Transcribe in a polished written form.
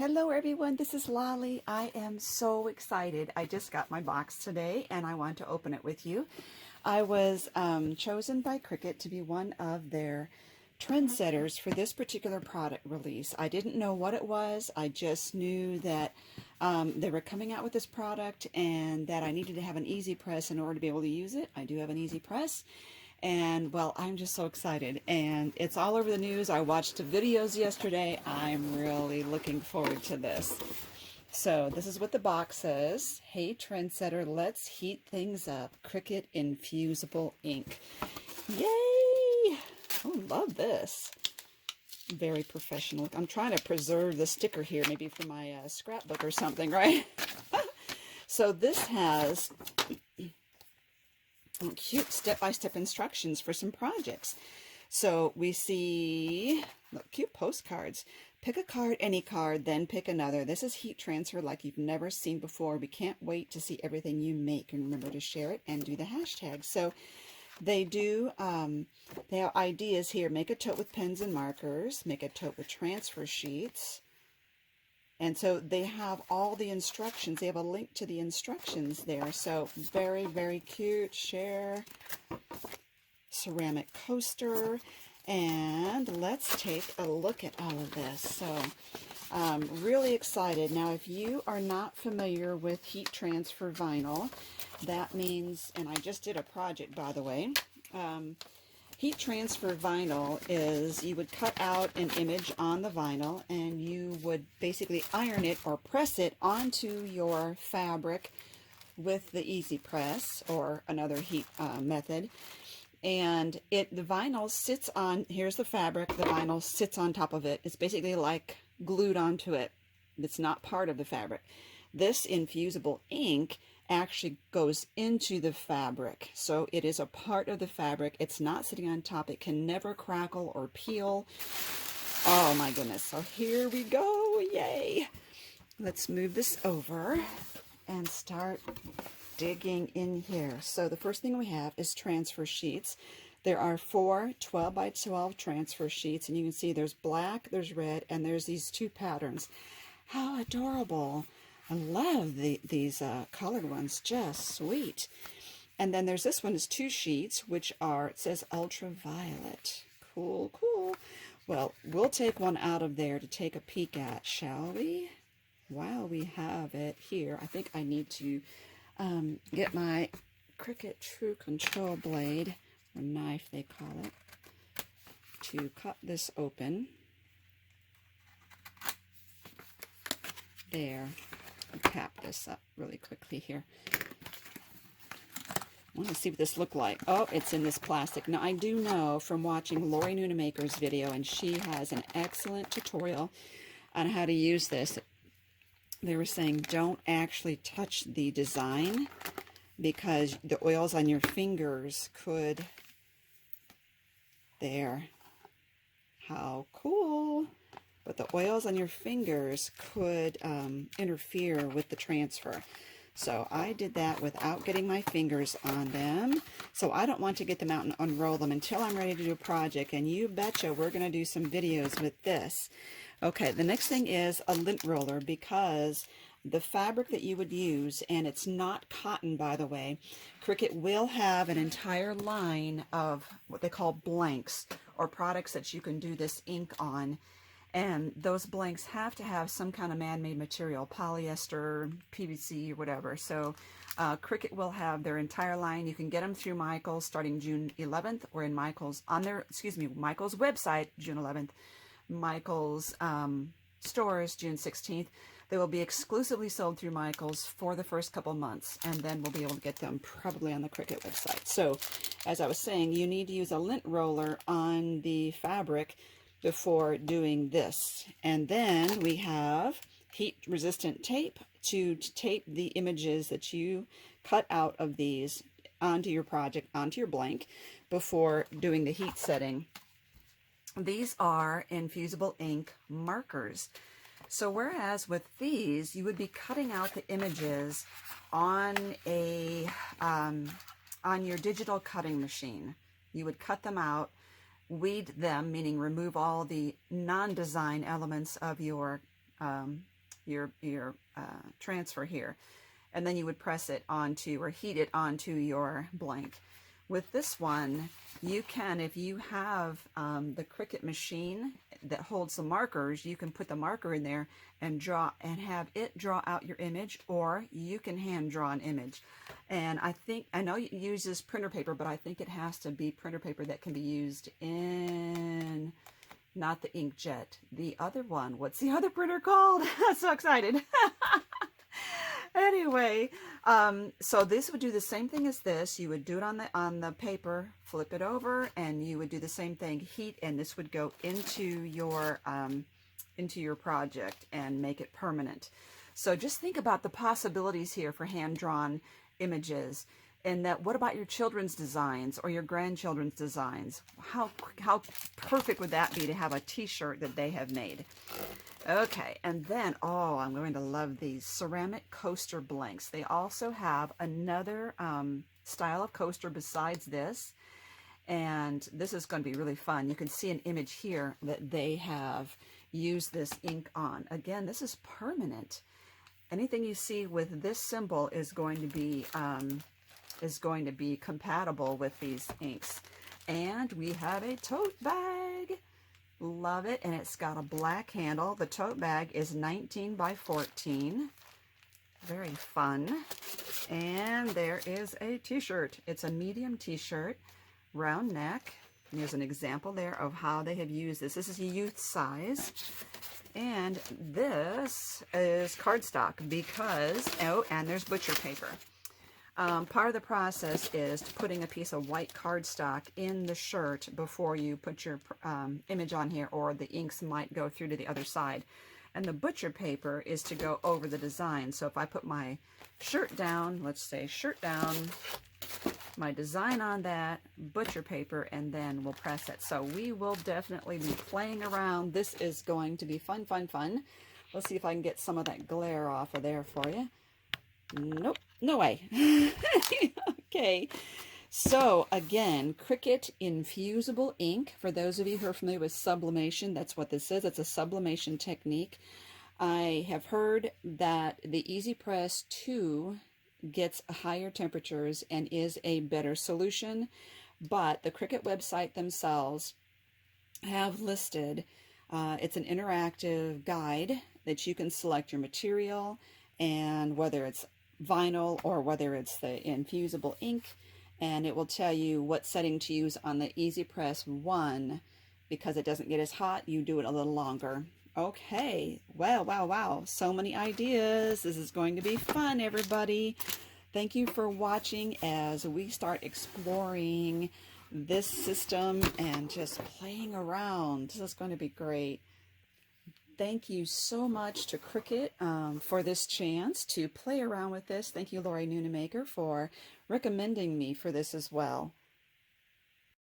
Hello everyone, this is Lolly. I am so excited. I just got my box today and I want to open it with you. I was chosen by Cricut to be one of their trendsetters for this particular product release. I didn't know what it was. I just knew that they were coming out with this product and that I needed to have an easy press in order to be able to use it. I do have an easy press. And well, I'm just so excited, and it's all over the news. I watched the videos yesterday. I'm really looking forward to this. So this is what the box says. Hey trendsetter, let's heat things up. Cricut Infusible Ink. Yay! Oh, love this. Very professional. I'm trying to preserve the sticker here, maybe for my scrapbook or something, right? So this has cute step-by-step instructions for some projects. So we see, look, cute postcards. Pick a card, any card, then pick another. This is heat transfer like you've never seen before. We can't wait to see everything you make. And remember to share it and do the hashtag. So they do, they have ideas here. Make a tote with pens and markers. Make a tote with transfer sheets. And so they have all the instructions. They have a link to the instructions there. So very, very cute. Share. Ceramic coaster. And let's take a look at all of this. So I'm really excited. Now, if you are not familiar with heat transfer vinyl, that means, and I just did a project, by the way, heat transfer vinyl is you would cut out an image on the vinyl and you would basically iron it or press it onto your fabric with the easy press or another heat method. And the vinyl sits on, here's the fabric, the vinyl sits on top of it. It's basically like glued onto it. It's not part of the fabric. This infusible ink actually goes into the fabric, so it is a part of the fabric. It's not sitting on top. It can never crackle or peel. Oh my goodness. So here we go. Yay. Let's move this over and start digging in here. So the first thing we have is transfer sheets. There are 4 12 by 12 transfer sheets, and you can see there's black, there's red, and there's these 2 patterns. How adorable. I love these colored ones, just sweet. And then there's this one is 2 sheets, which are, it says ultraviolet. Cool, cool. Well, we'll take one out of there to take a peek at, shall we? While we have it here, I think I need to get my Cricut True Control blade, or knife they call it, to cut this open. There. Tap this up really quickly here. I want to see what this looked like. Oh, it's in this plastic. Now, I do know from watching Lori Nunemaker's video, and she has an excellent tutorial on how to use this. They were saying don't actually touch the design because the oils on your fingers could... There. How cool! But the oils on your fingers could interfere with the transfer. So I did that without getting my fingers on them. So I don't want to get them out and unroll them until I'm ready to do a project. And you betcha we're going to do some videos with this. Okay, the next thing is a lint roller, because the fabric that you would use, and it's not cotton, by the way, Cricut will have an entire line of what they call blanks, or products that you can do this ink on. And those blanks have to have some kind of man-made material, polyester, PVC, or whatever. So Cricut will have their entire line. You can get them through Michael's starting June 11th, or in Michael's, on their, Michael's website, June 11th. Michael's stores, June 16th. They will be exclusively sold through Michael's for the first couple months, and then we'll be able to get them probably on the Cricut website. So, as I was saying, you need to use a lint roller on the fabric before doing this. And then we have heat-resistant tape to tape the images that you cut out of these onto your project, onto your blank, before doing the heat setting. These are infusible ink markers. So whereas with these, you would be cutting out the images on a on your digital cutting machine. You would cut them out, weed them, meaning remove all the non-design elements of your your transfer here. And then you would press it onto, or heat it onto your blank. With this one, you can, if you have the Cricut machine that holds the markers, you can put the marker in there and draw, and have it draw out your image, or you can hand draw an image. And I know it uses printer paper, but I think it has to be printer paper that can be used in, not the inkjet, the other one. What's the other printer called? I'm so excited. Anyway, so this would do the same thing as this. You would do it on the paper, flip it over, and you would do the same thing, heat, and this would go into your project and make it permanent. So just think about the possibilities here for hand-drawn images. And that, what about your children's designs or your grandchildren's designs? How perfect would that be to have a t-shirt that they have made? Okay, and then, oh, I'm going to love these ceramic coaster blanks. They also have another style of coaster besides this, and this is going to be really fun. You can see an image here that they have used this ink on. Again, this is permanent. Anything you see with this symbol is going to be compatible with these inks. And we have a tote bag. Love it. And it's got a black handle. The tote bag is 19 by 14. Very fun. And there is a t-shirt. It's a medium t-shirt, round neck. And there's an example there of how they have used this. This is a youth size. And this is cardstock because, oh, and there's butcher paper. Part of the process is putting a piece of white cardstock in the shirt before you put your image on here, or the inks might go through to the other side. And the butcher paper is to go over the design. So if I put my shirt down, let's say shirt down, my design on that, butcher paper, and then we'll press it. So we will definitely be playing around. This is going to be fun, fun, fun. Let's see if I can get some of that glare off of there for you. Nope, no way. Okay, so again, Cricut Infusible Ink. For those of you who are familiar with sublimation, that's what this is. It's a sublimation technique. I have heard that the Easy Press 2 gets higher temperatures and is a better solution, but the Cricut website themselves have listed, it's an interactive guide that you can select your material, and whether it's vinyl or whether it's the infusible ink, and it will tell you what setting to use on the Easy Press 1 because it doesn't get as hot. You do it a little longer. Okay, wow, wow, wow, so many ideas. This is going to be fun, everybody. Thank you for watching as we start exploring this system and just playing around. This is going to be great. Thank you so much to Cricut for this chance to play around with this. Thank you, Lori Noonemaker, for recommending me for this as well.